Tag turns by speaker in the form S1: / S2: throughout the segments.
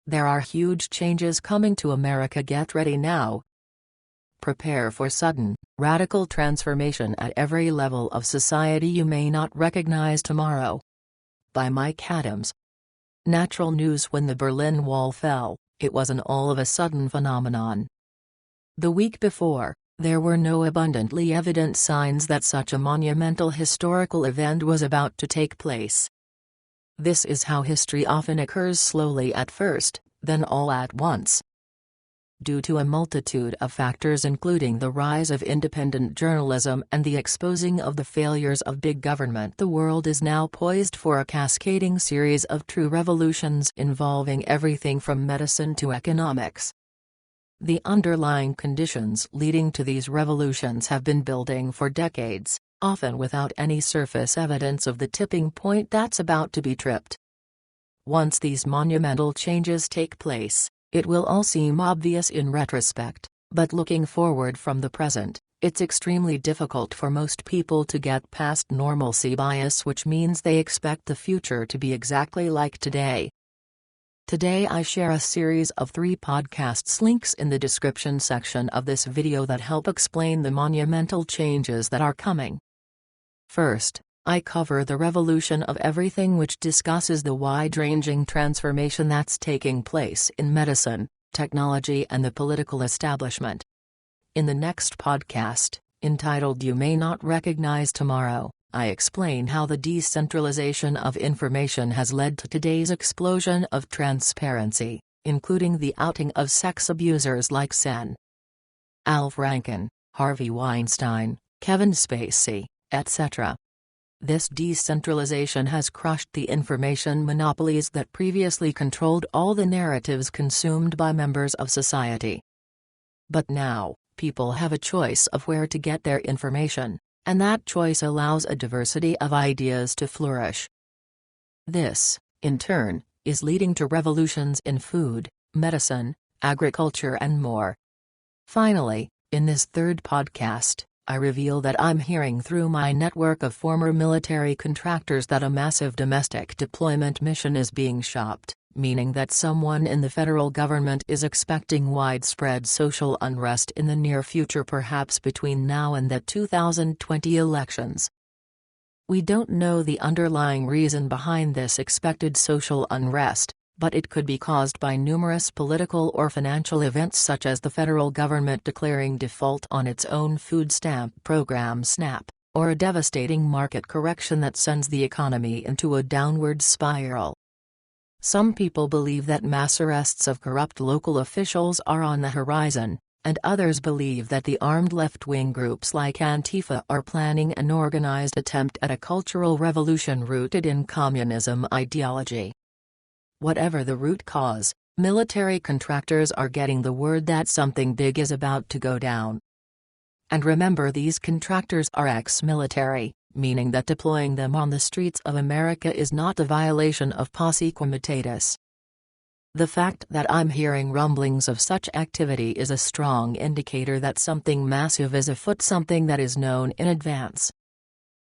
S1: There are huge changes coming to America. Get ready now. Prepare for sudden, radical transformation at every level of society you may not recognize tomorrow. By Mike Adams. Natural news. When the Berlin Wall fell, it was an all-of-a-sudden phenomenon. The week before, there were no abundantly evident signs that such a monumental historical event was about to take place. This is how history often occurs, slowly at first, then all at once. Due to a multitude of factors including the rise of independent journalism and the exposing of the failures of big government, the world is now poised for a cascading series of true revolutions involving everything from medicine to economics. The underlying conditions leading to these revolutions have been building for decades, often without any surface evidence of the tipping point that's about to be tripped. Once these monumental changes take place, it will all seem obvious in retrospect, but looking forward from the present, it's extremely difficult for most people to get past normalcy bias, which means they expect the future to be exactly like today. Today I share a series of 3 podcasts, links in the description section of this video, that help explain the monumental changes that are coming. First, I cover the revolution of everything, which discusses the wide-ranging transformation that's taking place in medicine, technology and the political establishment. In the next podcast, entitled You May Not Recognize Tomorrow, I explain how the decentralization of information has led to today's explosion of transparency, including the outing of sex abusers like Sen. Al Franken, Harvey Weinstein, Kevin Spacey, etc. This decentralization has crushed the information monopolies that previously controlled all the narratives consumed by members of society. But now, people have a choice of where to get their information, and that choice allows a diversity of ideas to flourish. This, in turn, is leading to revolutions in food, medicine, agriculture and more. Finally, in this 3rd podcast, I reveal that I'm hearing through my network of former military contractors that a massive domestic deployment mission is being shopped, meaning that someone in the federal government is expecting widespread social unrest in the near future, perhaps between now and the 2020 elections. We don't know the underlying reason behind this expected social unrest, but it could be caused by numerous political or financial events, such as the federal government declaring default on its own food stamp program SNAP, or a devastating market correction that sends the economy into a downward spiral. Some people believe that mass arrests of corrupt local officials are on the horizon, and others believe that the armed left-wing groups like Antifa are planning an organized attempt at a cultural revolution rooted in communism ideology. Whatever the root cause, military contractors are getting the word that something big is about to go down. And remember, these contractors are ex-military, meaning that deploying them on the streets of America is not a violation of posse comitatus. The fact that I'm hearing rumblings of such activity is a strong indicator that something massive is afoot, something that is known in advance.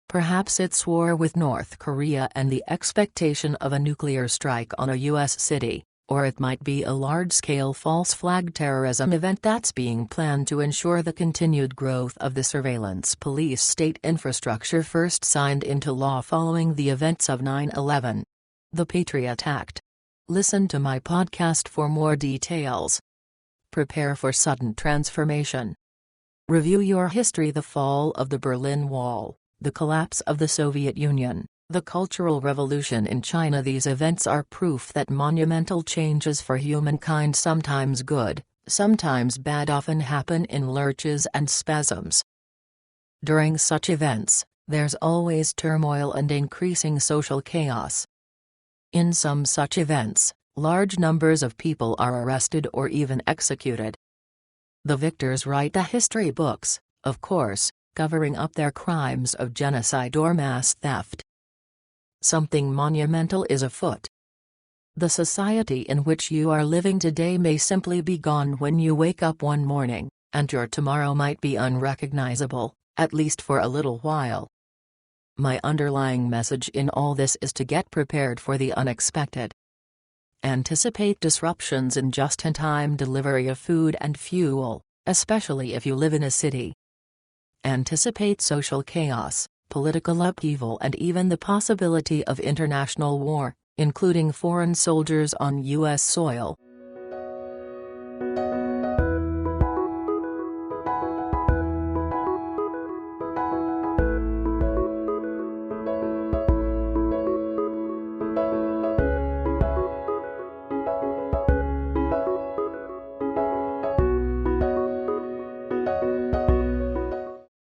S1: Perhaps it's war with North Korea and the expectation of a nuclear strike on a U.S. city, or it might be a large-scale false flag terrorism event that's being planned to ensure the continued growth of the surveillance police state infrastructure first signed into law following the events of 9/11. The Patriot Act. Listen to my podcast for more details. Prepare for sudden transformation. Review your history: the fall of the Berlin Wall, the collapse of the Soviet Union, the Cultural Revolution in China. These events are proof that monumental changes for humankind, sometimes good, sometimes bad, often happen in lurches and spasms. During such events, there's always turmoil and increasing social chaos. In some such events, large numbers of people are arrested or even executed. The victors write the history books, of course, covering up their crimes of genocide or mass theft. Something monumental is afoot. The society in which you are living today may simply be gone when you wake up one morning, and your tomorrow might be unrecognizable, at least for a little while. My underlying message in all this is to get prepared for the unexpected. Anticipate disruptions in just-in-time delivery of food and fuel, especially if you live in a city. Anticipate social chaos, political upheaval and even the possibility of international war, including foreign soldiers on U.S. soil.